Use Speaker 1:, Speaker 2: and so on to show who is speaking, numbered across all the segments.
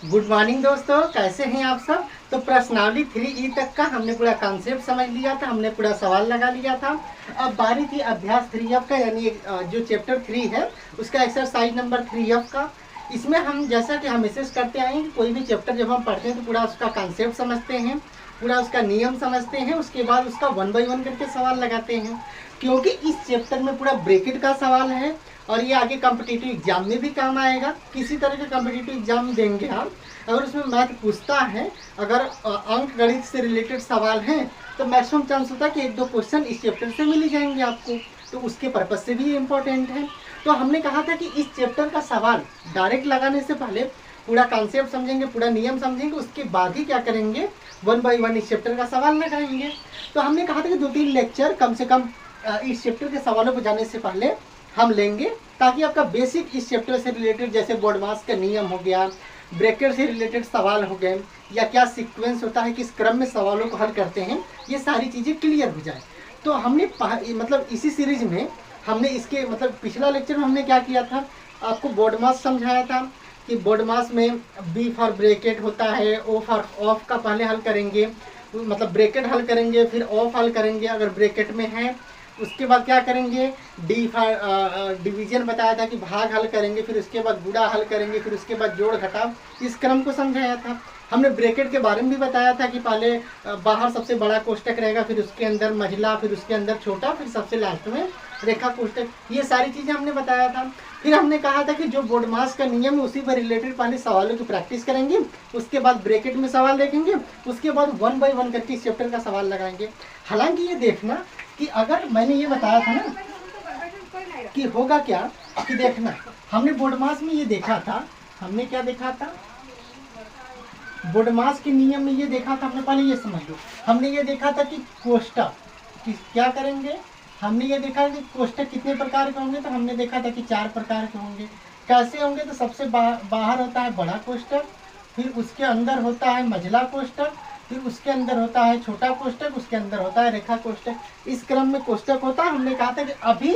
Speaker 1: Good morning दोस्तों, कैसे हैं आप सब। तो प्रश्नावली 3E तक का हमने पूरा कॉन्सेप्ट समझ लिया था, हमने पूरा सवाल लगा लिया था। अब बारी थी अभ्यास 3F का, यानी जो चैप्टर 3 है उसका एक्सरसाइज नंबर 3F का। इसमें हम जैसा कि हमेशा करते आए हैं कि कोई भी चैप्टर जब हम पढ़ते हैं तो पूरा उसका कॉन्सेप्ट समझते हैं, पूरा उसका नियम समझते हैं, उसके बाद उसका 1 बाय 1 करके सवाल लगाते हैं। क्योंकि इस चैप्टर में पूरा ब्रैकेट का सवाल है और ये आगे कॉम्पिटिटिव एग्जाम में भी काम आएगा। किसी तरह के कॉम्पिटिटिव एग्जाम देंगे आप, अगर उसमें मैथ पूछता है, अगर अंक गणित से रिलेटेड सवाल हैं तो मैक्सिमम चांस होता है कि 1-2 क्वेश्चन इस चैप्टर से मिल ही जाएंगे आपको। तो उसके पर्पज से भी ये इम्पोर्टेंट है। तो हमने कहा था कि इस चैप्टर का सवाल डायरेक्ट लगाने से पहले पूरा कॉन्सेप्ट समझेंगे, पूरा नियम समझेंगे, उसके बाद ही क्या करेंगे 1 बाय 1 इस चैप्टर का सवाल लगाएंगे। तो हमने कहा था कि 2-3 लेक्चर कम से कम इस चैप्टर के सवालों पर जाने से पहले हम लेंगे, ताकि आपका बेसिक इस चैप्टर से रिलेटेड जैसे बोर्ड मास का नियम हो गया, ब्रैकेट से रिलेटेड सवाल हो गए, या क्या सीक्वेंस होता है, किस क्रम में सवालों को हल करते हैं, ये सारी चीज़ें क्लियर हो जाए। तो हमने मतलब इसी सीरीज में हमने इसके मतलब पिछला लेक्चर में हमने क्या किया था, आपको बोर्ड मास समझाया था कि बोर्ड मास में बी फॉर ब्रैकेट होता है, ओ फॉर ऑफ का पहले हल करेंगे, मतलब ब्रैकेट हल करेंगे, फिर ऑफ हल करेंगे अगर ब्रैकेट में है, उसके बाद क्या करेंगे डी डिवीजन बताया था कि भाग हल करेंगे, फिर उसके बाद गुणा हल करेंगे, फिर उसके बाद जोड़ घटाव, इस क्रम को समझाया था। हमने ब्रैकेट के बारे में भी बताया था कि पहले बाहर सबसे बड़ा कोष्टक रहेगा, फिर उसके अंदर मझला, फिर उसके अंदर छोटा, फिर सबसे लास्ट में रेखा कोष्टक, ये सारी चीज़ें हमने बताया था। फिर हमने कहा था कि जो बोर्ड मास का नियम है उसी पर रिलेटेड पहले सवालों की प्रैक्टिस करेंगे, उसके बाद ब्रैकेट में सवाल देखेंगे, उसके बाद 1 बाय 1 करके इस चैप्टर का सवाल लगाएंगे। हालांकि ये देखना कि अगर मैंने ये बताया था ना कि होगा क्या, कि देखना हमने बोर्ड मास में ये देखा था, हमने क्या देखा था बोर्ड मास के नियम में ये देखा था, हमने पहले ये समझ लो, हमने ये देखा था कि कोष्टक कि क्या करेंगे, हमने ये देखा कि कोष्टक कितने प्रकार के होंगे, तो हमने देखा था कि 4 प्रकार के होंगे। कैसे होंगे, तो सबसे बाहर होता है बड़ा कोष्टक, फिर उसके अंदर होता है मझला कोष्टक, फिर उसके अंदर होता है छोटा कोष्टक, उसके अंदर होता है रेखा कोष्टक। इस क्रम में कोष्टक होता है। हमने कहा था कि अभी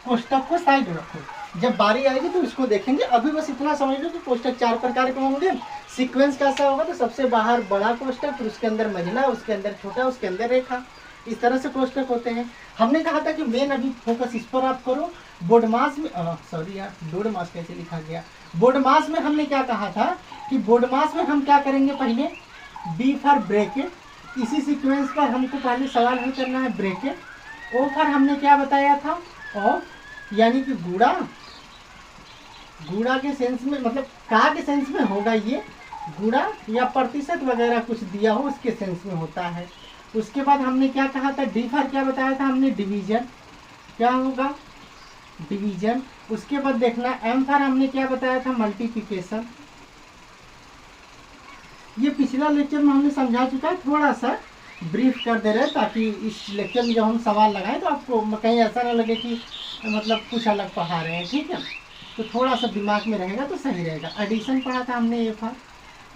Speaker 1: कोष्टक को साइड रखो, जब बारी आएगी तो इसको देखेंगे। अभी बस इतना समझ लो कि कोष्टक 4 प्रकार के होंगे। सीक्वेंस कैसा होगा, तो सबसे बाहर बड़ा कोष्टक, फिर उसके अंदर मझला, उसके अंदर छोटा, उसके अंदर रेखा, इस तरह से कोष्टक होते हैं। हमने कहा था कि मेन अभी फोकस इस पर आप करो। बोर्ड मास में सॉरी यार, बोर्ड मास कैसे लिखा गया, बोर्ड मास में हमने क्या कहा था कि बोर्ड मास में हम क्या करेंगे, पहले बी फॉर ब्रैकेट, इसी सीक्वेंस पर हमको पहले सवाल हल करना है ब्रैकेट। ओ फॉर हमने क्या बताया था, ऑफ, यानी कि गुणा, गुणा के सेंस में, मतलब का के सेंस में होगा ये गुणा, या प्रतिशत वगैरह कुछ दिया हो उसके सेंस में होता है। उसके बाद हमने क्या कहा था, डी फॉर क्या बताया था हमने, डिवीजन, क्या होगा डिवीजन। उसके बाद देखना एम फॉर हमने क्या बताया था, मल्टीप्लिकेशन। ये पिछला लेक्चर में हमने समझा चुका है, थोड़ा सा ब्रीफ कर दे रहे हैं ताकि इस लेक्चर में जब हम सवाल लगाएं तो आपको कहीं ऐसा ना लगे कि मतलब कुछ अलग पढ़ा रहे हैं, ठीक है। तो थोड़ा सा दिमाग में रहेगा तो सही रहेगा। एडिशन पढ़ा था हमने ए फॉर,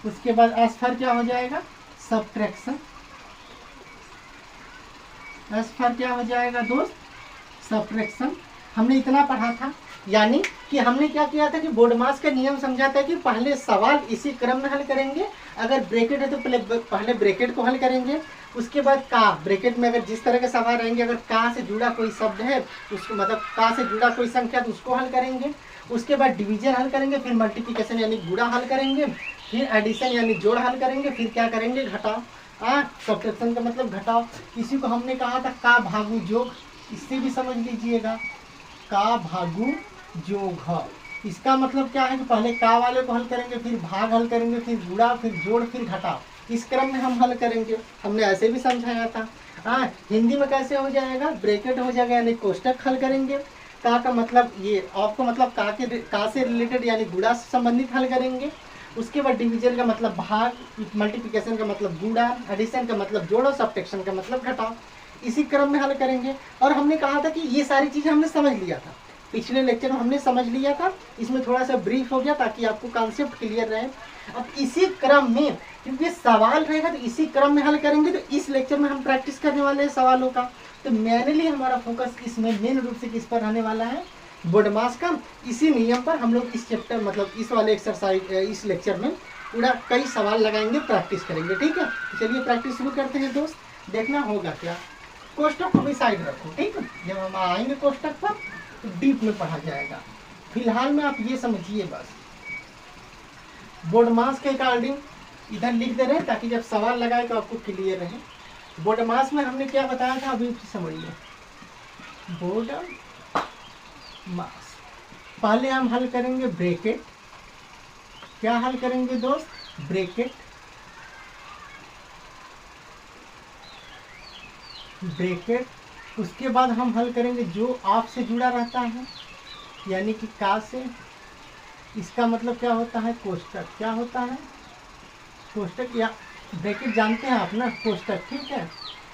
Speaker 1: उसके बाद एस फॉर क्या हो जाएगा, सब्ट्रैक्शन। एस फॉर क्या हो जाएगा दोस्त, सब्ट्रैक्शन। हमने इतना पढ़ा था। यानी कि हमने क्या किया था कि बोर्ड मास का नियम समझाता है कि पहले सवाल इसी क्रम में हल करेंगे। अगर ब्रैकेट है तो पहले ब्रैकेट को हल करेंगे, उसके बाद का, ब्रैकेट में अगर जिस तरह के सवाल रहेंगे, अगर का से जुड़ा कोई शब्द है उसको, मतलब का से जुड़ा कोई संख्या तो उसको हल करेंगे। उसके बाद डिवीजन हल करेंगे, फिर मल्टीप्लिकेशन यानी गुणा हल करेंगे, फिर एडिशन यानी जोड़ हल करेंगे, फिर क्या करेंगे घटाव। सब्ट्रैक्शन का मतलब घटाव। इसी को हमने कहा था का भागु जोग, इससे भी समझ लीजिएगा, का भागु जोग। इसका मतलब क्या है कि पहले का वाले को हल करेंगे, फिर भाग हल करेंगे, फिर गुणा, फिर जोड़, फिर घटाव, इस क्रम में हम हल करेंगे। हमने ऐसे भी समझाया था। हिंदी में कैसे हो जाएगा, ब्रैकेट हो जाएगा यानी कोष्टक हल करेंगे, का मतलब ये, ऑफ का मतलब का से रिलेटेड यानी गुणा से संबंधित हल करेंगे। उसके बाद डिवीजन का मतलब भाग, मल्टीप्लिकेशन का मतलब गुणा, एडिशन का मतलब जोड़ो, सब्ट्रैक्शन का मतलब घटाओ, इसी क्रम में हल करेंगे। और हमने कहा था कि ये सारी चीज़ें हमने समझ लिया था, पिछले लेक्चर में हमने समझ लिया था। इसमें थोड़ा सा ब्रीफ हो गया ताकि आपको कॉन्सेप्ट क्लियर रहे। अब इसी क्रम में, क्योंकि सवाल रहेगा तो इसी क्रम में हल करेंगे, तो इस लेक्चर में हम प्रैक्टिस करने वाले हैं सवालों का। तो मेनली हमारा फोकस इसमें मेन रूप से किस पर रहने वाला है, बोर्ड मास का। इसी नियम पर हम लोग इस चैप्टर मतलब इस वाले एक्सरसाइज इस लेक्चर में पूरा कई सवाल लगाएंगे, प्रैक्टिस करेंगे। ठीक है, तो चलिए प्रैक्टिस शुरू करते हैं दोस्त। देखना होगा क्या, कोष्टक को भी साइड रखो। ठीक है, जब हम आएंगे कोष्टक पर तो डीप में पढ़ा जाएगा। फिलहाल में आप ये समझिए बस, बोर्ड मास के अकॉर्डिंग इधर लिख दे रहे हैं ताकि जब सवाल लगाए तो आपको क्लियर रहे। बोर्ड मास में हमने क्या बताया था, अभी समझिए। बोर्ड मास पहले हम हल करेंगे ब्रैकेट। क्या हल करेंगे दोस्त, ब्रैकेट। ब्रैकेट उसके बाद हम हल करेंगे जो आप से जुड़ा रहता है, यानी कि का से। इसका मतलब क्या होता है, कोष्टक। क्या होता है, कोष्टक या ब्रैकेट जानते हैं आप ना, कोष्टक। ठीक है,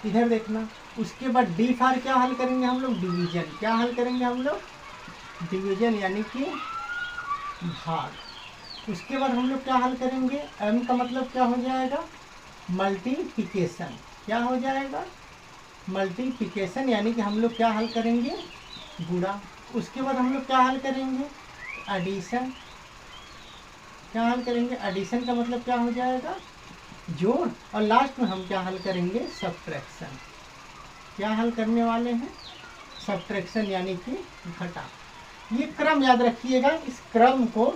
Speaker 1: इधर देखना। उसके बाद डी फार क्या हल करेंगे हम लोग, डिवीजन। क्या हल करेंगे हम लोग, डिवीजन यानी कि भाग। उसके बाद हम लोग क्या हल करेंगे, एम का मतलब क्या हो जाएगा, मल्टीप्लिकेशन। क्या हो जाएगा, मल्टीप्लिकेशन, यानी कि हम लोग क्या हल करेंगे, गुणा। उसके बाद हम लोग क्या हल करेंगे, एडिशन। क्या हल करेंगे, एडिशन का मतलब क्या हो जाएगा, जोड़। और लास्ट में हम क्या हल करेंगे, सब्ट्रैक्शन। क्या हल करने वाले हैं, सब्ट्रैक्शन यानी कि घटा। ये क्रम याद रखिएगा, इस क्रम को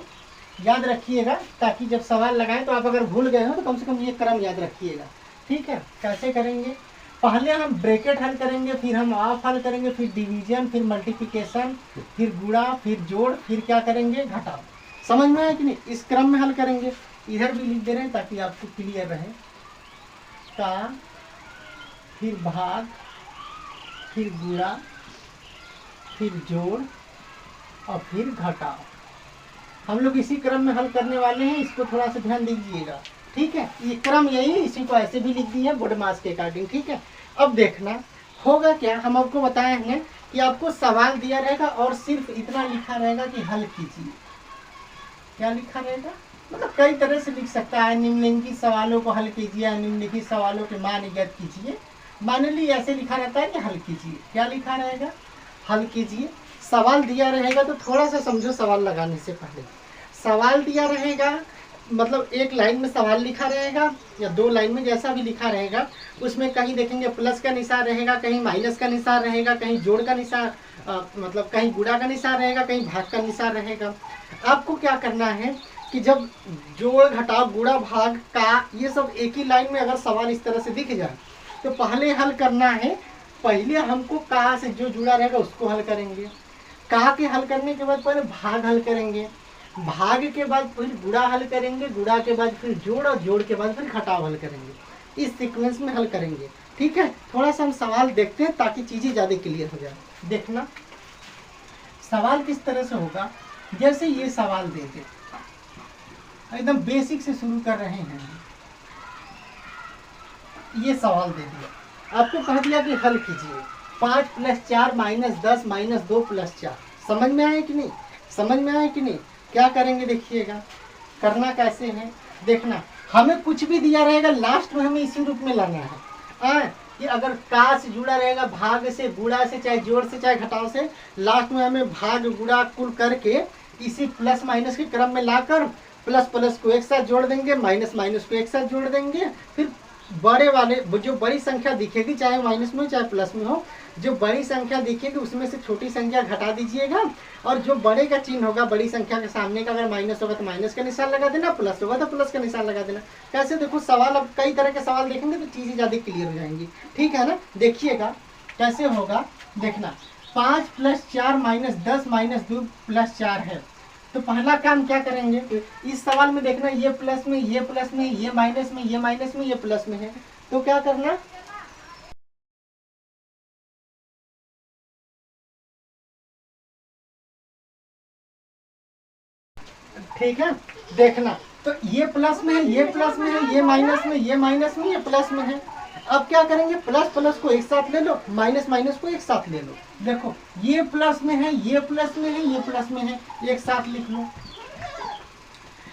Speaker 1: याद रखिएगा ताकि जब सवाल लगाएं तो आप अगर भूल गए हो तो कम से कम ये क्रम याद रखिएगा। ठीक है, कैसे करेंगे, पहले हम ब्रैकेट हल करेंगे, फिर हम ऑफ हल करेंगे, फिर डिवीजन, फिर मल्टीप्लिकेशन, फिर गुणा, फिर जोड़, फिर क्या करेंगे, घटाव। समझ में आया कि नहीं, इस क्रम में हल करेंगे। इधर भी लिख दे रहे हैं ताकि आपको क्लियर रहे। का, फिर भाग, फिर गुणा, फिर जोड़ और फिर घटाव। हम लोग इसी क्रम में हल करने वाले हैं, इसको थोड़ा सा ध्यान दीजिएगा। ठीक है, ये क्रम यही, इसी को ऐसे भी लिख दिया बोर्ड मास के अकॉर्डिंग। ठीक है, अब देखना होगा क्या, हम आपको बताए हैं कि आपको सवाल दिया रहेगा और सिर्फ इतना लिखा रहेगा कि हल कीजिए। क्या लिखा रहेगा, मतलब कई तरह से लिख सकता है, निम्नलिखित सवालों को हल कीजिए, निम्नलिखित सवालों के मान ज्ञात कीजिए। मान लीजिए ऐसे लिखा रहता है कि हल कीजिए। क्या लिखा रहेगा, हल कीजिए। सवाल दिया रहेगा तो थोड़ा सा समझो, सवाल लगाने से पहले सवाल दिया रहेगा, मतलब एक लाइन में सवाल लिखा रहेगा या दो लाइन में, जैसा भी लिखा रहेगा। उसमें कहीं देखेंगे प्लस का निशान रहेगा, कहीं माइनस का निशान रहेगा, कहीं जोड़ का निशान, मतलब कहीं गुणा का निशान रहेगा, कहीं भाग का निशान रहेगा। आपको क्या करना है कि जब जोड़, घटाव, गुणा, भाग का ये सब एक ही लाइन में अगर सवाल इस तरह से दिख जाए तो पहले हल करना है। पहले हमको का से जो जुड़ा रहेगा उसको हल करेंगे। का के हल करने के बाद पहले भाग हल करेंगे, भाग के बाद फिर गुणा हल करेंगे, गुणा के बाद फिर जोड़, और जोड़ के बाद फिर घटाव हल करेंगे। इस सीक्वेंस में हल करेंगे। ठीक है, थोड़ा सा हम सवाल देखते हैं ताकि चीज़ें ज़्यादा क्लियर हो जाए। देखना सवाल किस तरह से होगा, जैसे ये सवाल देते, एकदम बेसिक से शुरू कर रहे हैं। ये सवाल दे दिया, आपको कह दिया कि हल कीजिए 5 + 4 - 10 - 2 + 4। समझ में आया कि नहीं, समझ में आया कि नहीं। क्या करेंगे देखिएगा, करना कैसे है, देखना। हमें कुछ भी दिया रहेगा लास्ट में हमें इसी रूप में लाना है। कि अगर का से जुड़ा रहेगा, भाग से, गुणा से, चाहे जोड़ से, चाहे घटाव से, लास्ट में हमें भाग गुणा कुल करके इसी प्लस माइनस के क्रम में लाकर प्लस प्लस को एक साथ जोड़ देंगे, माइनस माइनस को एक साथ जोड़ देंगे। फिर बड़े वाले जो बड़ी संख्या दिखेगी, चाहे माइनस में हो चाहे प्लस में हो, जो बड़ी संख्या दिखेगी उसमें से छोटी संख्या घटा दीजिएगा, और जो बड़े का चिन्ह होगा बड़ी संख्या के सामने का, अगर माइनस होगा तो माइनस का निशान लगा देना, प्लस होगा तो प्लस का निशान लगा देना। कैसे देखो सवाल, अब कई तरह के सवाल देखेंगे तो चीज़ें ज़्यादा क्लियर हो जाएंगी। ठीक है ना, देखिएगा कैसे होगा, देखना। 5 + 4 - 10 - 2 + 4 है, तो पहला काम क्या करेंगे, इस सवाल में देखना ये प्लस में, ये प्लस में, ये माइनस में, ये माइनस में, ये प्लस में है, तो क्या करना, ठीक है। देखना तो ये प्लस में है, ये प्लस में है, ये माइनस में, ये माइनस में, ये प्लस में है। अब क्या करेंगे, प्लस प्लस को एक साथ ले लो, माइनस माइनस को एक साथ ले लो। देखो ये प्लस में है, ये प्लस में है, ये प्लस में है, एक साथ लिख लो।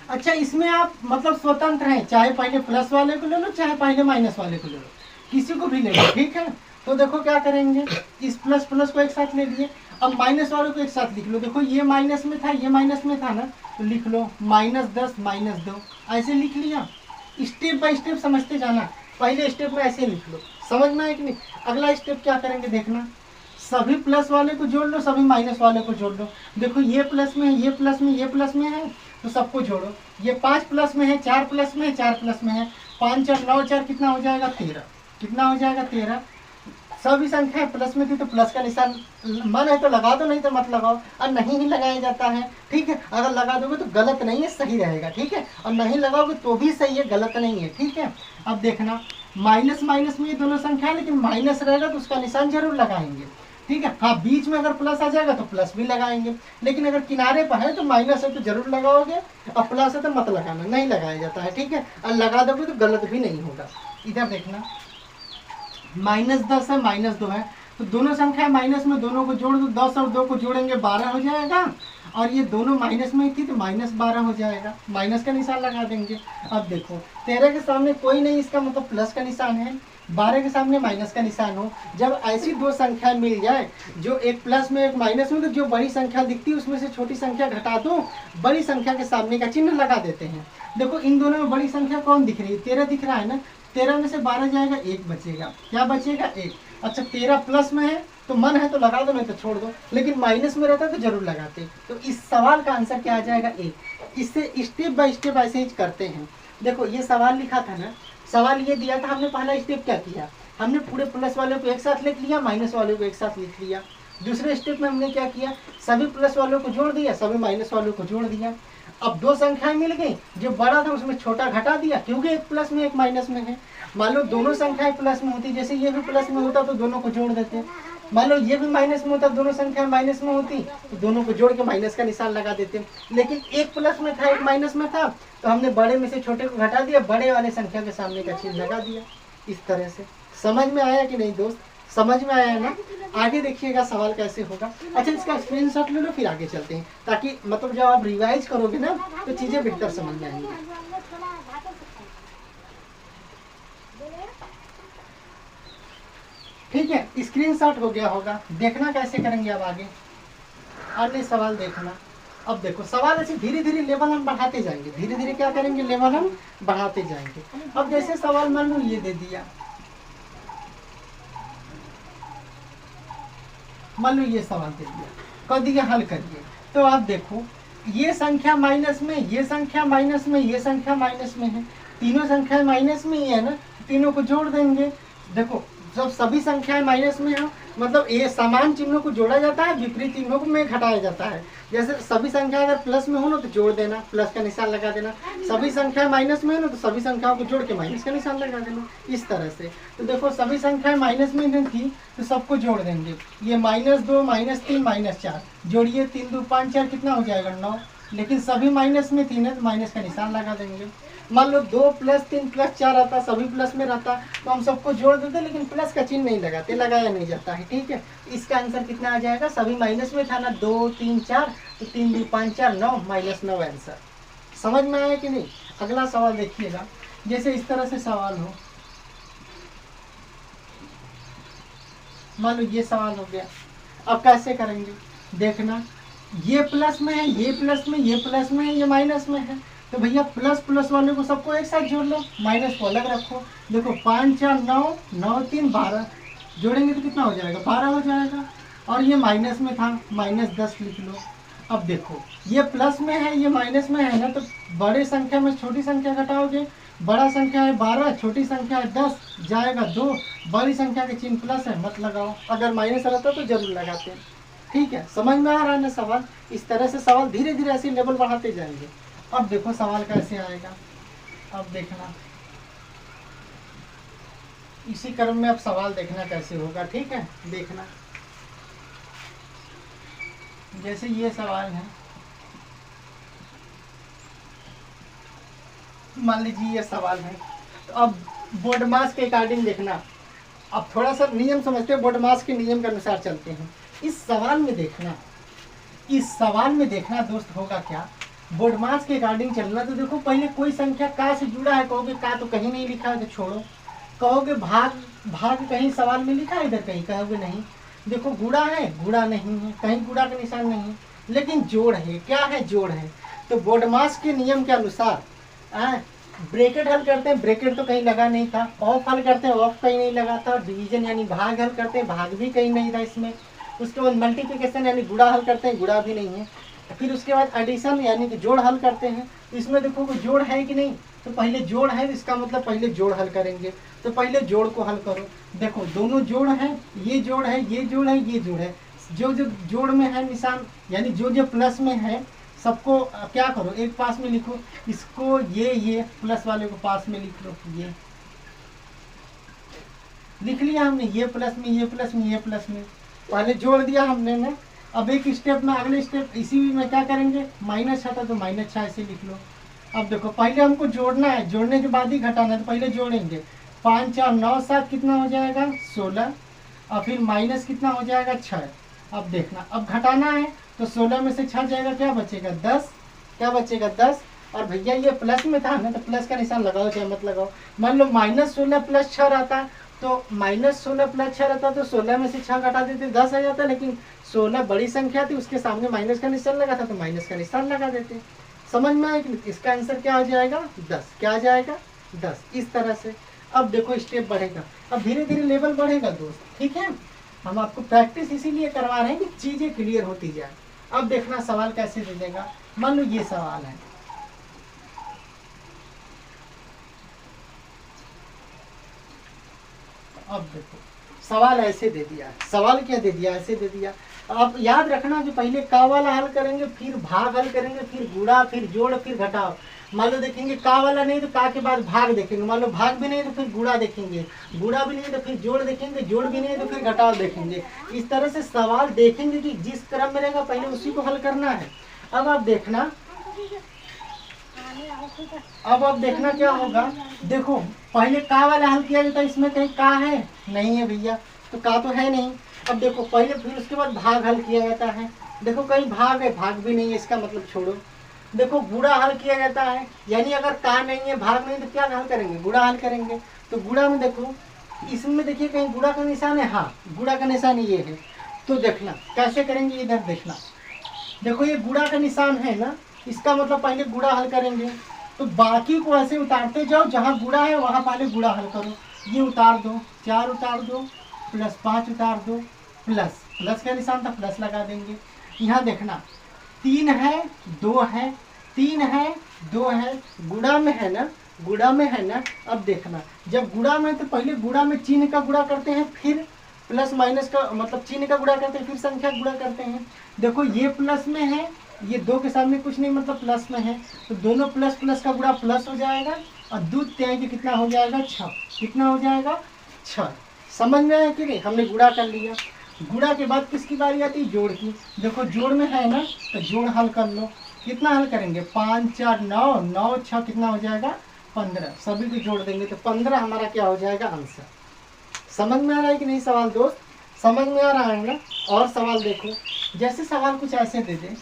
Speaker 1: अच्छा, इसमें आप मतलब स्वतंत्र हैं, चाहे पहले प्लस वाले को ले लो, चाहे पहले माइनस वाले को ले लो, किसी को भी ले लो। ठीक है, तो देखो क्या करेंगे, इस प्लस प्लस को एक साथ ले लिए, अब माइनस वालों को एक साथ लिख लो। देखो ये माइनस में था, ये माइनस में था ना, तो लिख लो -10 -2, ऐसे लिख लिया। स्टेप बाय स्टेप समझते जाना, पहले स्टेप में ऐसे लिख लो, समझ में आया कि नहीं। अगला स्टेप क्या करेंगे देखना, सभी प्लस वाले को जोड़ लो, सभी माइनस वाले को जोड़ लो। देखो ये प्लस में है, ये प्लस में, ये प्लस में है, तो सबको जोड़ो। ये 5 प्लस में है, 4 प्लस में है, 4 प्लस में है, 5 4 9 4 कितना हो जाएगा 13। कितना हो जाएगा 13। सभी संख्याएं प्लस में थी तो प्लस का निशान मन है तो लगा दो, नहीं तो मत लगाओ, और नहीं ही लगाया जाता है, ठीक है। अगर लगा दोगे तो गलत नहीं है, सही रहेगा, ठीक है, और नहीं लगाओगे तो भी सही है, गलत नहीं है, ठीक है। अब देखना माइनस माइनस में ये दोनों संख्या है, लेकिन माइनस रहेगा तो उसका निशान जरूर लगाएंगे, ठीक है। हाँ, बीच में अगर प्लस आ जाएगा तो प्लस भी लगाएंगे, लेकिन अगर किनारे पर है तो माइनस है तो जरूर लगाओगे, और प्लस है तो मत लगाना, नहीं लगाया जाता है, ठीक है। और लगा दोगे तो गलत भी नहीं होगा। इधर देखना -10 है, -2 है, तो दोनों संख्या माइनस में, दोनों को जोड़ दो, 10 और 2 को जोड़ेंगे 12 हो जाएगा, और ये दोनों माइनस में थी तो -12 हो जाएगा, माइनस का निशान लगा देंगे। अब देखो 13 के सामने कोई नहीं, इसका मतलब प्लस का निशान है, 12 के सामने माइनस का निशान हो। जब ऐसी दो संख्या मिल जाए जो एक प्लस में एक माइनस में, तो जो बड़ी संख्या दिखती है उसमें से छोटी संख्या घटा दो, बड़ी संख्या के सामने का चिन्ह लगा देते हैं। देखो इन दोनों में बड़ी संख्या कौन दिख रही है, 13 दिख रहा है ना, 13 में से 12 जाएगा, 1 बचेगा, क्या बचेगा 1। अच्छा 13 प्लस में है तो मन है तो लगा दो, नहीं तो छोड़ दो, लेकिन माइनस में रहता तो जरूर लगाते। तो इस सवाल का आंसर क्या आ जाएगा 1। इससे स्टेप बाय स्टेप ऐसे ही करते हैं। देखो ये सवाल लिखा था ना, सवाल ये दिया था, हमने पहला स्टेप क्या किया, हमने पूरे प्लस वालों को एक साथ लिख लिया, माइनस वालों को एक साथ लिख लिया। दूसरे स्टेप में हमने क्या किया, सभी प्लस वालों को जोड़ दिया, सभी माइनस वालों को जोड़ दिया। अब दो संख्याएं मिल गई, जो बड़ा था उसमें छोटा घटा दिया, क्योंकि एक प्लस में एक माइनस में है। मान लो दोनों संख्याएं प्लस में होती, जैसे ये भी प्लस में होता तो दोनों को जोड़ देते। मान लो ये भी माइनस में होता, दोनों संख्याएं माइनस में होती तो दोनों को जोड़ के माइनस का निशान लगा देते। लेकिन एक प्लस में था, एक माइनस में था, तो हमने बड़े में से छोटे को घटा दिया, बड़े वाले संख्या के सामने का चिन्ह लगा दिया। इस तरह से समझ में आया कि नहीं दोस्त, समझ में आया ना। आगे देखिएगा सवाल कैसे होगा। अच्छा इसका स्क्रीनशॉट ले लो, फिर आगे चलते हैं, ताकि मतलब जब आप रिवाइज करोगे ना तो चीजें बेहतर समझ में आएंगी। ठीक है, स्क्रीनशॉट हो गया होगा, देखना कैसे करेंगे अब आगे। अन्य सवाल देखना। अब देखो सवाल ऐसे धीरे धीरे लेवल हम बढ़ाते जाएंगे, धीरे धीरे क्या करेंगे, लेवल हम बढ़ाते जाएंगे। अब जैसे सवाल मान लो ये दे दिया, मान लो ये सवाल दे दिया, कर दिया हल करिए, तो आप देखो ये संख्या माइनस में, ये संख्या माइनस में, ये संख्या माइनस में है, तीनों संख्याएं माइनस में ही है ना, तीनों को जोड़ देंगे। देखो जब सभी संख्याएं माइनस में हो, मतलब ये समान चिन्हों को जोड़ा जाता है, विपरीत चिन्हों को में घटाया जाता है। जैसे सभी संख्या अगर प्लस में हो ना तो जोड़ देना, प्लस का निशान लगा देना, सभी संख्याएं माइनस में है ना तो सभी संख्याओं को जोड़ के माइनस का निशान लगा देना, इस तरह से। तो देखो सभी संख्याएं माइनस में थी तो सबको जोड़ देंगे, ये -2 -3 -4 जोड़िए, 3 2 5 4 कितना हो जाएगा 9, लेकिन सभी माइनस में थी ना तो माइनस का निशान लगा देंगे। मान लो 2 + 3 + 4 आता, सभी प्लस में रहता तो हम सबको जोड़ देते, लेकिन प्लस का चिन्ह नहीं लगाते, लगाया नहीं जाता है, ठीक है। इसका आंसर कितना आ जाएगा, सभी माइनस में था ना, 2 3 4 तो 3 2 5 4 9 -9 आंसर। समझ में आया कि नहीं। अगला सवाल देखिएगा, जैसे इस तरह से सवाल हो, मान लो ये सवाल हो गया। अब कैसे करेंगे देखना, ये प्लस में है, ये प्लस में, ये प्लस में है, ये माइनस में है, तो भैया प्लस प्लस वाले को सबको एक साथ जोड़ लो, माइनस को अलग रखो। देखो 5 4 9 9 3 12 जोड़ेंगे तो कितना हो जाएगा, 12 हो जाएगा। और ये माइनस में था, -10 लिख लो। अब देखो ये प्लस में है, ये माइनस में है ना, तो बड़े संख्या में छोटी संख्या घटाओगे, बड़ा संख्या है 12, छोटी संख्या है 10, जाएगा 2, बड़ी संख्या के चिन्ह प्लस है, मत लगाओ, अगर माइनस रहता तो जरूर लगाते हैं, ठीक है। समझ में आ रहा है ना सवाल। इस तरह से सवाल धीरे धीरे ऐसे लेवल बढ़ाते जाएंगे। अब देखो सवाल कैसे आएगा, अब देखना इसी क्रम में अब सवाल देखना कैसे होगा, ठीक है। देखना जैसे ये सवाल है, मान लीजिए ये सवाल है, तो अब बोर्ड मास के अकॉर्डिंग देखना। अब थोड़ा सा नियम समझते हैं, बोर्ड मास के नियम के अनुसार चलते हैं। इस सवाल में देखना, इस सवाल में देखना दोस्त होगा क्या, बोर्ड मास के अकॉर्डिंग चलना। तो देखो पहले कोई संख्या का से जुड़ा है, कहोगे का तो कहीं नहीं लिखा है तो छोड़ो, कहोगे भाग, भाग कहीं सवाल में लिखा है इधर कहीं? कहोगे नहीं। देखो गुणा है, गुणा नहीं है, कहीं गुणा का निशान नहीं है, लेकिन जोड़ है। क्या है? जोड़ है। तो बोडमास के नियम के अनुसार ब्रैकेट हल करते हैं, ब्रैकेट तो कहीं लगा नहीं था। ऑफ हल करते हैं, ऑफ कहीं नहीं लगा था। डिवीजन यानी भाग हल करते हैं, भाग भी कहीं नहीं था इसमें। उसके बाद मल्टीप्लिकेशन यानी गुणा हल करते हैं, गुणा भी नहीं है। फिर उसके बाद एडिशन यानी कि जोड़ हल करते हैं। तो इसमें देखो कोई जोड़ है कि नहीं? तो पहले जोड़ है, इसका मतलब पहले जोड़ हल करेंगे। तो पहले जोड़ को हल करो। देखो दोनों जोड़ है, ये जोड़ है, ये जोड़ है, ये जोड़ है। जो जो जोड़ में है निशान यानी जो जो प्लस में है सबको क्या करो, एक पास में लिखो। इसको ये प्लस वाले को पास में लिख लो। ये लिख लिया हमने, ये प्लस में, ये प्लस में, ये प्लस में, पहले जोड़ दिया हमने ना। अब एक स्टेप में, अगले स्टेप इसी में क्या करेंगे, माइनस आता तो माइनस 6 ऐसे लिख लो। अब देखो पहले हमको जोड़ना है, जोड़ने के बाद ही घटाना है, तो पहले जोड़ेंगे। 5 4 9 7 कितना हो जाएगा? 16। और फिर माइनस कितना हो जाएगा? 6। अब देखना, अब घटाना है तो 16 में से 6 जाएगा, क्या बचेगा? 10। क्या बचेगा? 10। और भैया ये प्लस में था ना, तो प्लस का निशान लगाओ चाहे मत लगाओ। मान लो -16 + 6 रहता, तो -16 + 6 रहता तो 16 में से 6 घटा देते 10 आ जाता। लेकिन 16 बड़ी संख्या थी, उसके सामने माइनस का निशान लगा था, तो माइनस का निशान लगा देते। समझ में आया कि इसका आंसर क्या हो जाएगा? 10। क्या आ जाएगा? 10। इस तरह से अब देखो स्टेप बढ़ेगा, अब धीरे धीरे लेवल बढ़ेगा दोस्त, ठीक है। हम आपको प्रैक्टिस इसीलिए करवा रहे हैं कि चीजें क्लियर होती जाए। अब देखना सवाल कैसे दे देगा। मान लो ये सवाल है, अब देखो सवाल ऐसे दे दिया। सवाल क्या दे दिया? ऐसे दे दिया। आप याद रखना कि पहले का वाला हल करेंगे, फिर भाग हल करेंगे, फिर गुणा, फिर जोड़, फिर घटाव। मान लो देखेंगे का वाला नहीं तो का के बाद भाग देखेंगे, मान लो भाग भी नहीं तो फिर गुणा देखेंगे, गुणा भी नहीं तो फिर जोड़ देखेंगे, जोड़ भी नहीं तो फिर घटाव देखेंगे। इस तरह से सवाल देखेंगे कि जिस क्रम में रहेगा पहले उसी को हल करना है। अब आप देखना, क्या होगा। देखो पहले का वाला हल किया जाता है, इसमें कहीं का है? नहीं है भैया, तो का तो है नहीं। अब देखो पहले फिर उसके बाद भाग हल किया जाता है, देखो कहीं भाग है? भाग भी नहीं है, इसका मतलब छोड़ो। देखो गुणा हल किया जाता है, यानी अगर का नहीं है, भाग नहीं, तो क्या हल करेंगे? गुणा हल करेंगे। तो गुणा में देखो, इसमें देखिए कहीं गुणा का निशान है? हाँ, गुणा का निशान ये है। तो देखना कैसे करेंगे, इधर देखना, देखो ये गुणा का निशान है ना, इसका मतलब पहले गुणा हल करेंगे। तो बाकी को ऐसे उतारते जाओ, जहाँ गुणा है वहाँ पहले गुणा हल करो। ये उतार दो, 4 उतार दो, +5 उतार दो, प्लस का निशान था, प्लस लगा देंगे। यहाँ देखना 3 है 2 है, 3 है 2 है, गुणा में है ना, गुणा में है ना। अब देखना जब गुणा में तो पहले गुणा में चिन्ह का गुणा करते हैं, फिर प्लस माइनस का मतलब चिन्ह का गुणा करते हैं, फिर संख्या गुणा करते हैं। देखो ये प्लस में है, ये 2 के सामने कुछ नहीं मतलब प्लस में है, तो दोनों प्लस प्लस का गुणा प्लस हो जाएगा, और दूध त्याग के कितना हो जाएगा? 6। कितना हो जाएगा? 6। समझ में आया कि नहीं? हमने गुणा कर लिया। गुणा के बाद किसकी बारी आती है? जोड़ की। देखो जोड़ में है ना, तो जोड़ हल कर लो। कितना हल करेंगे? 5 4 9, 9 6 कितना हो जाएगा? 15। सभी को जोड़ देंगे तो 15 हमारा क्या हो जाएगा? आंसर। समझ में आ रहा है कि नहीं सवाल दोस्त? समझ में आ रहा है ना? और सवाल देखो, जैसे सवाल कुछ ऐसे दे दे,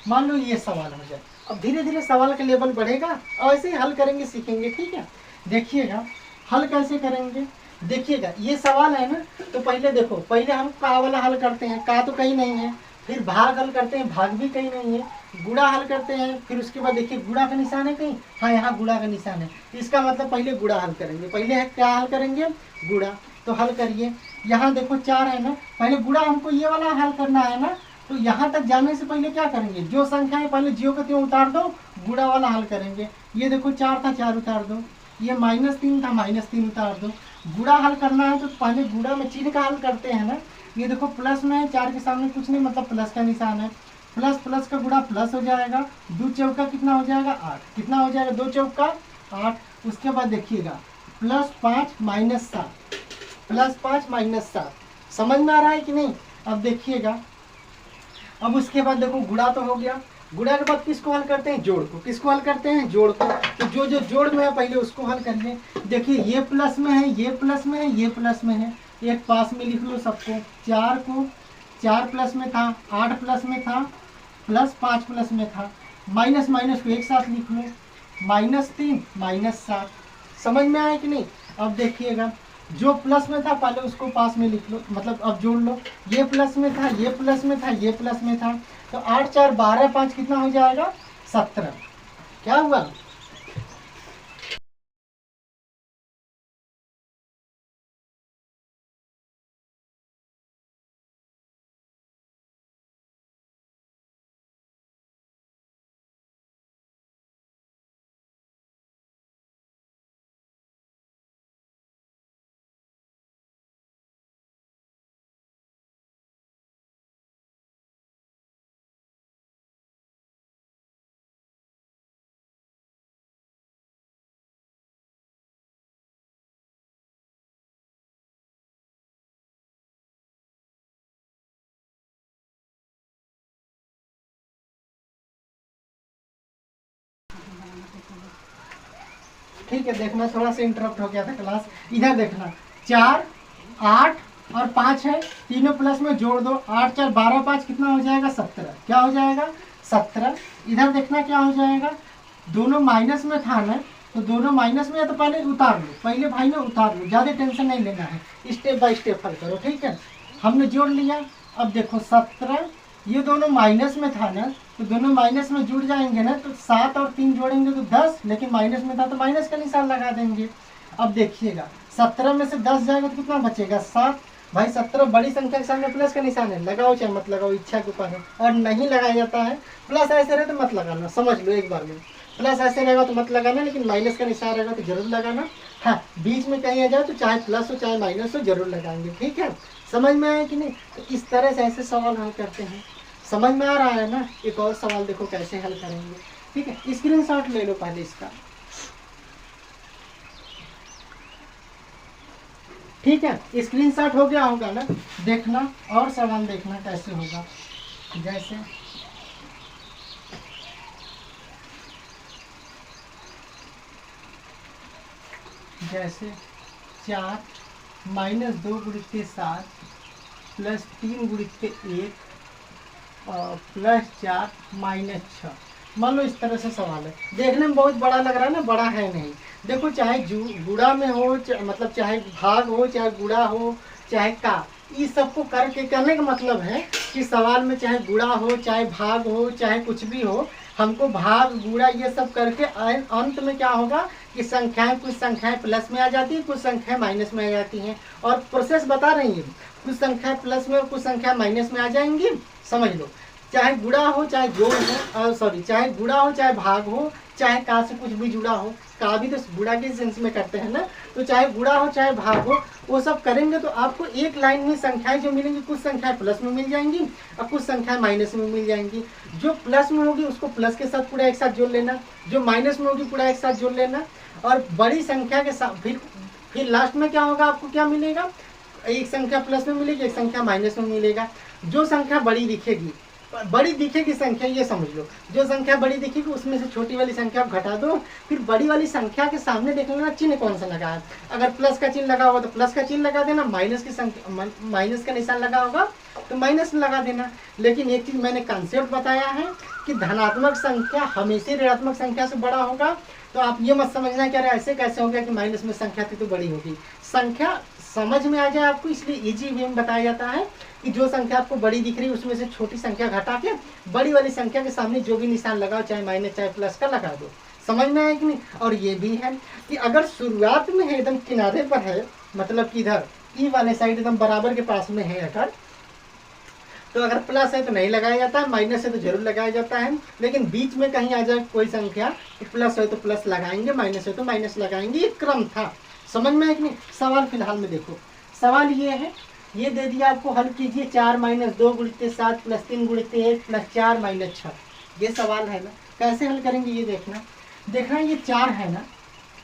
Speaker 1: मान लो ये सवाल हो जाए। अब धीरे धीरे सवाल का लेवल बढ़ेगा और ऐसे ही हल करेंगे, सीखेंगे, ठीक है। देखिएगा हल कैसे करेंगे, देखिएगा ये सवाल है ना, तो पहले देखो, पहले हम का वाला हल करते हैं, का तो कहीं नहीं है, फिर भाग हल करते हैं, भाग भी कहीं नहीं है, गुणा हल करते हैं, फिर उसके बाद देखिए गुणा का निशान है कहीं? हाँ, यहाँ गुणा का निशान है, इसका मतलब पहले गुणा हल करेंगे। पहले क्या हल करेंगे? गुणा। तो हल करिए, यहाँ देखो 4 है ना, पहले गुणा हमको ये वाला हल करना है ना, तो यहाँ तक जाने से पहले क्या करेंगे? जो संख्या है पहले जियो का त्यों उतार दो, गुणा वाला हल करेंगे। ये देखो 4 था, 4 उतार दो, ये -3 था, -3 उतार दो। गुणा हल करना है तो पहले गुणा में चिन्ह का हल करते हैं ना। ये देखो प्लस में है, 4 के सामने कुछ नहीं मतलब प्लस का निशान है, प्लस प्लस का गुणा प्लस हो जाएगा, 2 चौका कितना हो जाएगा? 8। कितना हो जाएगा? 2 चौका 8। उसके बाद देखिएगा +5 -7, +5 -7। समझ में आ रहा है कि नहीं? अब देखिएगा, अब उसके बाद देखो गुणा तो हो गया, गुणा के बाद किसको हल करते हैं? जोड़ को। किसको हल करते हैं? जोड़ को। तो जो जो जोड़ में है पहले उसको हल करिए। देखिए ये प्लस में है, ये प्लस में है, ये प्लस में है, एक पास में लिख लो सबको। 4 को 4 प्लस में था, 8 प्लस में था, प्लस 5 प्लस में था, माइनस माइनस को एक साथ लिख लो, -3 -7। समझ में आया कि नहीं? अब देखिएगा, जो प्लस में था पहले उसको पास में लिख लो, मतलब अब जोड़ लो, ये प्लस में था, ये प्लस में था, ये प्लस में था, तो 8 4 12 5 कितना हो जाएगा? 17। क्या हुआ? ठीक है, देखना थोड़ा सा इंटरप्ट हो गया था क्लास। इधर देखना, 4 8 और 5 है, तीनों प्लस में जोड़ दो, 8 4 12 5 कितना हो जाएगा? 17। क्या हो जाएगा? 17। इधर देखना क्या हो जाएगा, दोनों माइनस में था ना, तो दोनों माइनस में है तो पहले उतार लो, पहले भाई ने उतार लो, ज़्यादा टेंशन नहीं लेना है, स्टेप बाय स्टेप हल करो। ठीक है, हमने जोड़ लिया। अब देखो 17, ये दोनों माइनस में था ना, तो दोनों माइनस में जुड़ जाएंगे ना, तो 7 और 3 जोड़ेंगे तो 10, लेकिन माइनस में था तो माइनस का निशान लगा देंगे। अब देखिएगा, 17 में से 10 जाएगा तो कितना बचेगा? 7। भाई 17 बड़ी संख्या के सामने प्लस का निशान है, लगाओ चाहे मत लगाओ, इच्छा के ऊपर है, और नहीं लगाया जाता है। प्लस ऐसे रहे तो मत लगाना, समझ लो एक बार में। प्लस ऐसे रहेगा तो मत लगाना, लेकिन माइनस का निशान रहेगा तो जरूर लगाना। हाँ, बीच में कहीं आ जाए तो चाहे प्लस हो चाहे माइनस हो जरूर लगाएंगे। ठीक है, समझ में आया कि नहीं? तो इस तरह से ऐसे सवाल हल करते हैं। समझ में आ रहा है ना? एक और सवाल देखो कैसे हल करेंगे। ठीक है, स्क्रीनशॉट ले लो पहले इसका। ठीक है, स्क्रीनशॉट हो गया होगा ना? देखना और सवाल देखना कैसे होगा। जैसे 4 -2 गुणित 7 प्लस 3 गुणित 1 +4 -6। मान लो इस तरह से सवाल है, देखने में बहुत बड़ा लग रहा है ना, बड़ा है नहीं। देखो, चाहे गुणा में हो, मतलब चाहे भाग हो, चाहे गुणा हो, चाहे का, इस सबको करके कहने का मतलब है कि सवाल में चाहे गुणा हो, चाहे भाग हो, चाहे कुछ भी हो, हमको भाग गुणा ये सब करके अंत में क्या होगा कि संख्याएं, कुछ संख्याएं प्लस में आ जाती है, कुछ संख्याएं माइनस में आ जाती हैं, और प्रोसेस बता रही है, कुछ संख्याएं प्लस में और कुछ संख्या माइनस में आ जाएंगी। समझ लो, चाहे गुणा हो चाहे जोड़ हो, सॉरी, चाहे गुणा हो चाहे भाग हो, चाहे का से कुछ भी जुड़ा हो, का भी तो गुणा के सेंस में करते हैं ना, तो चाहे गुणा हो चाहे भाग हो, वो सब करेंगे तो आपको एक लाइन में संख्याएं जो मिलेंगी, कुछ संख्याएं प्लस में मिल जाएंगी और कुछ संख्याएं माइनस में मिल जाएंगी। जो प्लस में होगी उसको प्लस के साथ पूरा एक साथ जोड़ लेना, जो माइनस में होगी पूरा एक साथ जोड़ लेना, और बड़ी संख्या के साथ फिर लास्ट में क्या होगा, आपको क्या मिलेगा? एक संख्या प्लस में मिलेगी, एक संख्या माइनस में मिलेगा। जो संख्या बड़ी दिखेगी संख्या, ये समझ लो, जो संख्या बड़ी दिखेगी उसमें से छोटी वाली संख्या आप घटा दो, फिर बड़ी वाली संख्या के सामने देख लेना चिन्ह कौन सा लगा है। अगर प्लस का चिन्ह लगा होगा तो प्लस का चिन्ह लगा देना, माइनस का निशान लगा होगा तो माइनस लगा देना। लेकिन एक चीज मैंने कंसेप्ट बताया है कि धनात्मक संख्या हमेशा ऋणात्मक संख्या से बड़ा होगा, तो आप ये मत समझना कि अरे ऐसे कैसे हो गया कि माइनस में संख्या थी तो बड़ी होगी। संख्या समझ में आ जाए आपको, इसलिए इजी वे में बताया जाता है कि जो संख्या आपको बड़ी दिख रही है उसमें से छोटी संख्या घटा के बड़ी वाली संख्या के सामने जो भी निशान लगाओ, चाहे माइनस चाहे प्लस का लगा दो। समझ में आया कि नहीं? और ये भी है कि अगर शुरुआत में है, एकदम किनारे पर है, मतलब कि इधर ई वाले साइड एकदम बराबर के पास में है अगर, तो अगर प्लस है तो नहीं लगाया जाता है, माइनस है तो जरूर लगाया जाता है। लेकिन बीच में कहीं आ जाए कोई संख्या तो प्लस है तो प्लस लगाएंगे, माइनस है तो माइनस लगाएंगे, ये क्रम था। समझ में है कि नहीं? सवाल फिलहाल में देखो, सवाल ये है, ये दे दिया आपको, हल कीजिए 4 - 2 गुणित 7 प्लस 3 गुणित 1 प्लस 4 - 6। ये सवाल है ना, कैसे हल करेंगे ये देखना ये 4 है ना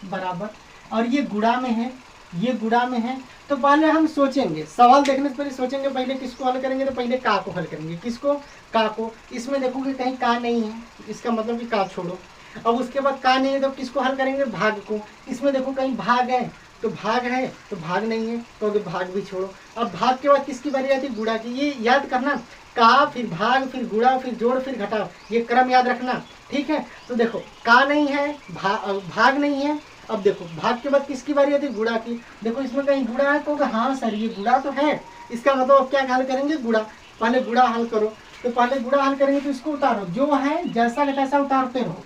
Speaker 1: बराबर, और ये गुणा में है, ये गुणा में है, तो पहले हम सोचेंगे, सवाल देखने से पहले सोचेंगे पहले किसको हल करेंगे, तो पहले का को हल करेंगे। किसको? का को। इसमें देखोगे कहीं का नहीं है, इसका मतलब कि का छोड़ो। अब उसके बाद का नहीं है तो किसको हल करेंगे? भाग को। इसमें देखो कहीं भाग है तो भाग है, तो भाग नहीं है तो भाग भी छोड़ो। अब भाग के बाद किसकी बारी आती है? गुणा की। ये याद करना, का, फिर भाग, फिर गुणा, फिर जोड़, फिर घटाओ, ये क्रम याद रखना। ठीक है, तो देखो का नहीं है, भाग नहीं है। अब देखो भाग के बाद किसकी बारी आती है? गुणा की। देखो इसमें कहीं गुणा है तो हाँ सर ये गुणा तो है, इसका मतलब अब क्या हल करेंगे? गुणा। पहले गुणा हल करो, तो पहले गुणा हल करेंगे तो इसको उतारो, जो है जैसा का तैसा उतारते रहो।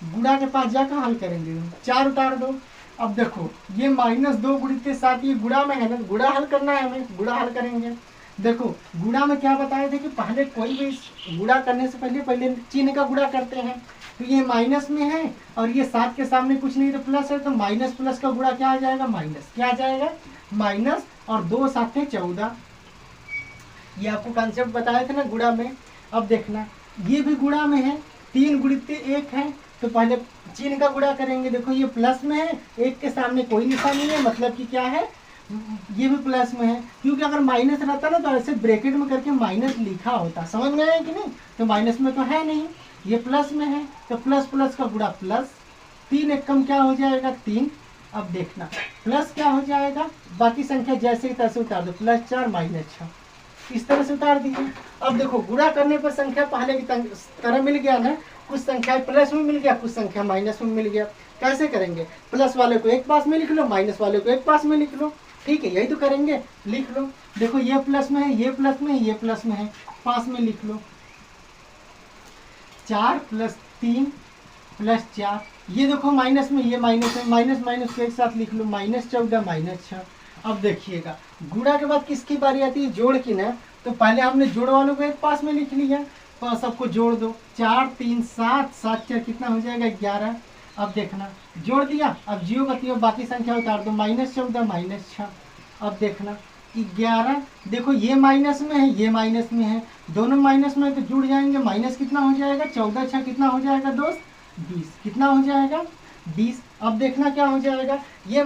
Speaker 1: गुणा के पास जाकर हल करेंगे, 4 उतार दो। अब देखो ये -2 गुणित 7, ये गुणा में है ना, गुणा हल करना है हमें, गुणा हल करेंगे। देखो गुणा में क्या बताए थे कि पहले कोई भी गुणा करने से पहले चिन्ह का गुणा करते हैं। तो ये माइनस में है और ये 7 के सामने कुछ नहीं तो प्लस है, तो माइनस प्लस का गुणा क्या आ जाएगा? माइनस। क्या आ जाएगा? माइनस, और 2 7 है 14। ये आपको कॉन्सेप्ट बताए थे ना गुणा में। अब देखना ये भी गुणा में है, 3 गुणित 1 है, तो पहले चिन्ह का गुणा करेंगे। देखो ये प्लस में है, 1 के सामने कोई निशान नहीं है, मतलब कि क्या है? ये भी प्लस में है, क्योंकि अगर माइनस रहता ना तो ऐसे ब्रैकेट में करके माइनस लिखा होता। समझ में आया कि नहीं? तो माइनस में तो है नहीं, ये प्लस में है, तो प्लस प्लस का गुणा प्लस। 3 एक कम क्या हो जाएगा? 3। अब देखना प्लस क्या हो जाएगा? बाकी संख्या जैसे ही तैसे उतार दो, +4 -6, इस तरह से उतार दीजिए। अब देखो गुणा करने पर संख्या पहले की तरह मिल गया ना, कुछ संख्या प्लस में मिल गया, कुछ संख्या माइनस में मिल गया। कैसे करेंगे? प्लस वाले को एक पास में लिख लो, माइनस वाले को एक पास में लिख लो। ठीक है, यही तो करेंगे, लिख लो। देखो ये प्लस में है, ये प्लस में है, ये प्लस में है, पास में लिख लो। 4 + 3 + 4, ये देखो माइनस में, ये माइनस है, माइनस माइनस को एक साथ लिख लो, -14 -6। अब देखिएगा गुणा के बाद किसकी बारी आती है? जोड़ की ना। तो पहले हमने जोड़ वालों को एक पास में लिख लिया, तो सबको जोड़ दो। 4 3 7 7 4 कितना हो जाएगा? 11। अब देखना जोड़ दिया, अब जीरो गति बाकी संख्या उतार दो, -14 -6। अब देखना 11, देखो ये माइनस में है, ये माइनस में है, दोनों माइनस में है तो जुड़ जाएंगे। माइनस कितना हो जाएगा? 14 6 कितना हो जाएगा दोस्त? 20। कितना हो जाएगा? 20। अब देखना क्या हो जाएगा? ये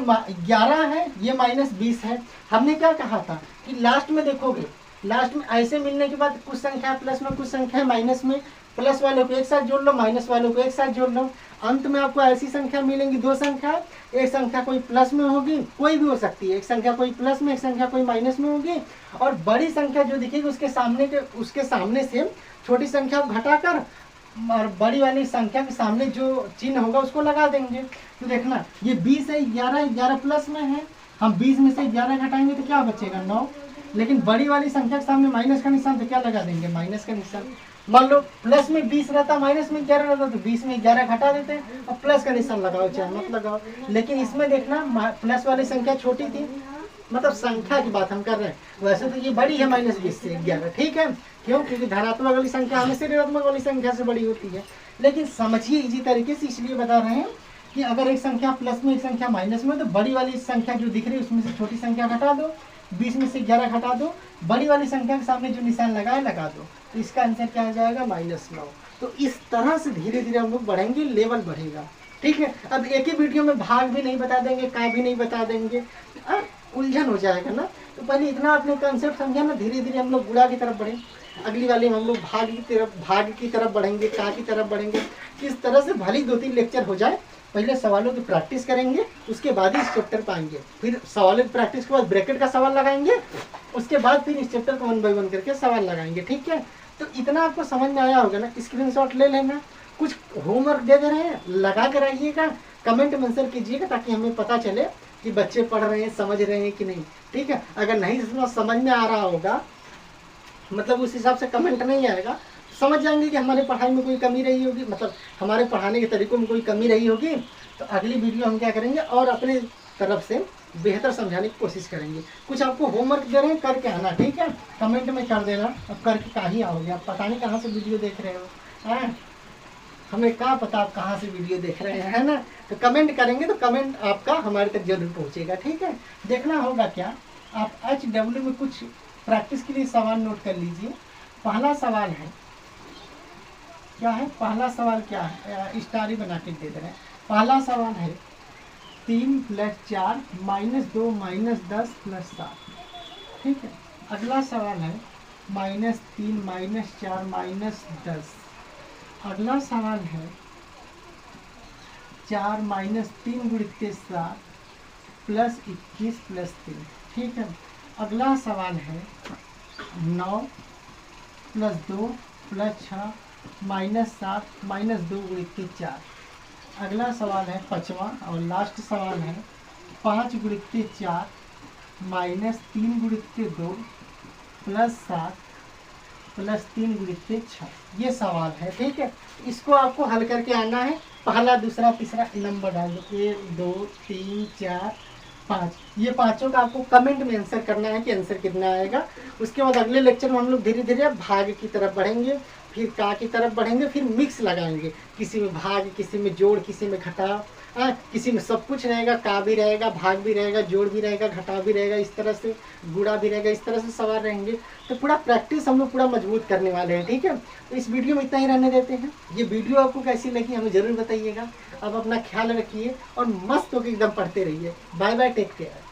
Speaker 1: 11 है, ये -20 है। हमने क्या कहा था कि लास्ट में देखोगे, लास्ट में ऐसे मिलने के बाद कुछ संख्या प्लस में, कुछ संख्या माइनस में, प्लस वाले को एक साथ जोड़ लो, माइनस वाले को एक साथ जोड़ लो। अंत में आपको ऐसी संख्या मिलेंगी, 2 संख्या, एक संख्या कोई प्लस में होगी, कोई भी हो सकती है, एक संख्या कोई प्लस में, एक संख्या कोई माइनस में होगी, और बड़ी संख्या जो दिखेगी उसके सामने से छोटी संख्या को घटाकर और बड़ी वाली संख्या के सामने जो चिन्ह होगा उसको लगा देंगे। तो देखना ये 20 है, 11 प्लस में है, हम 20 में से 11 घटाएंगे तो क्या बचेगा? 9। लेकिन बड़ी वाली संख्या के सामने माइनस का निशान, तो क्या लगा देंगे? माइनस का निशान। मान लो प्लस में 20 रहता, माइनस में 11 रहता, तो 20 में 11 घटा देते हैं और प्लस का निशान लगाओ चाहे मत लगाओ। लेकिन इसमें देखना प्लस वाली संख्या छोटी थी, मतलब संख्या की बात हम कर रहे हैं। वैसे तो ये बड़ी है -20 से 11, ठीक है, क्यों? क्योंकि धनात्मक वाली संख्या हमेशा ऋणात्मक वाली संख्या से बड़ी होती है। लेकिन समझिए इसी तरीके से, इसलिए बता रहे हैं कि अगर एक संख्या प्लस में, एक संख्या माइनस में, तो बड़ी वाली संख्या जो दिख रही है उसमें से छोटी संख्या घटा दो, 20 में से 11 घटा दो, बड़ी वाली संख्या के सामने जो निशान लगाए लगा दो, तो इसका आंसर क्या आ जाएगा? -9। तो इस तरह से धीरे धीरे हम लोग बढ़ेंगे, लेवल बढ़ेगा। ठीक है, अब एक ही वीडियो में भाग भी नहीं बता देंगे, का भी नहीं बता देंगे, उलझन हो जाएगा ना। तो पहले इतना अपने कंसेप्ट समझा ना, धीरे धीरे हम लोग गुणा की तरफ बढ़े, अगली वाली में हम लोग भाग की तरफ बढ़ेंगे, का की तरफ बढ़ेंगे। किस तरह से भले 2-3 लेक्चर हो जाए, पहले सवालों की प्रैक्टिस करेंगे, उसके बाद ही इस चैप्टर पाएंगे, फिर सवालों की प्रैक्टिस के बाद ब्रैकेट का सवाल लगाएंगे, उसके बाद फिर इस चैप्टर को 1 by 1 करके सवाल लगाएंगे। ठीक है, तो इतना आपको समझ में आया होगा ना। स्क्रीनशॉट ले लेना, कुछ होमवर्क दे रहे हैं लगा कर आइएगा, कमेंट में आंसर कीजिएगा, ताकि हमें पता चले कि बच्चे पढ़ रहे हैं, समझ रहे हैं कि नहीं। ठीक है, अगर नहीं समझ में आ रहा होगा, मतलब उस हिसाब से कमेंट नहीं आएगा, समझ जाएंगे कि हमारे पढ़ाई में कोई कमी रही होगी, मतलब हमारे पढ़ाने के तरीकों में कोई कमी रही होगी, तो अगली वीडियो हम क्या करेंगे और अपने तरफ से बेहतर समझाने की कोशिश करेंगे। कुछ आपको होमवर्क दे रहे हैं, करके आना। ठीक है, कमेंट में कर देना, अब करके कहाँ ही आओगे, आप पता नहीं कहाँ से वीडियो देख रहे हो, है हमें क्या पता आप कहाँ से वीडियो देख रहे हैं, है ना। तो कमेंट करेंगे तो कमेंट आपका हमारे तक जरूर पहुँचेगा। ठीक है, देखना होगा क्या, आप HW में कुछ प्रैक्टिस के लिए सवाल नोट कर लीजिए। पहला सवाल है, क्या है पहला सवाल? क्या है, स्टारी बना के दे रहे हैं। पहला सवाल है 3 + 4 -2 -10 + 7। ठीक है, अगला सवाल है -3 -4 -10। अगला सवाल है 4 -3 × 7 + 21 + 3। ठीक है, अगला सवाल है 9 प्लस 2 प्लस 6 माइनस 7 माइनस 2 गुणित के 4। अगला सवाल है 5वां और लास्ट सवाल है 5 गुणित के 4 माइनस 3 गुणित के 2 प्लस 7 प्लस 3 गुणित के 6। ये सवाल है, ठीक है। इसको आपको हल करके आना है। पहला दूसरा तीसरा नंबर डाल दो, 1 2 3 4 5। ये पांचों का आपको कमेंट में आंसर करना है कि आंसर कितना आएगा। उसके बाद अगले लेक्चर में हम लोग धीरे धीरे भाग की तरफ बढ़ेंगे, फिर का की तरफ बढ़ेंगे, फिर मिक्स लगाएंगे। किसी में भाग, किसी में जोड़, किसी में घटाव, किसी में सब कुछ रहेगा, का भी रहेगा, भाग भी रहेगा, जोड़ भी रहेगा, घटाव भी रहेगा, इस तरह से गुणा भी रहेगा, इस तरह से सवाल रहेंगे। तो पूरा प्रैक्टिस हम लोग पूरा मजबूत करने वाले हैं, ठीक है। तो इस वीडियो में इतना ही रहने देते हैं। ये वीडियो आपको कैसी लगी हमें ज़रूर बताइएगा। अब अपना ख्याल रखिए और मस्त होकर एकदम पढ़ते रहिए। Bye bye, take care.